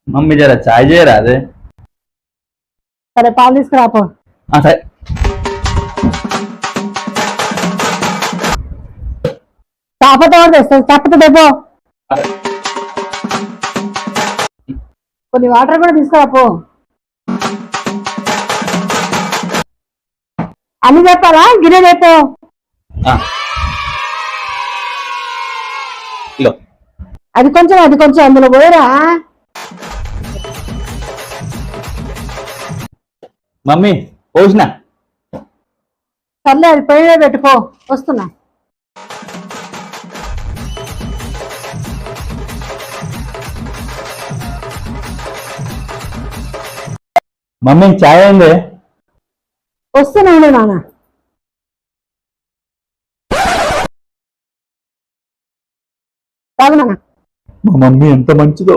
Mummy జర చాయ్ చేయరా అదే. సరే పాలు తీసుకురాపో. సరే చాపతో కూడా తెస్తుంది, చాపతో తెపో. కొన్ని వాటర్ కూడా తీసుకురాపో. అన్ని చెప్పాలా గిన్నె చెప్పు. అది కొంచెం అందులో పోయిరా. మమ్మీ పోసిన. సర్లే అది పొయ్యిలో పెట్టుకో, వస్తున్నా. మమ్మీ చాయ్ అయింది. వస్తున్నాను నాన్న. తాగు నాన్న. మా మమ్మీ ఎంత మంచిదో.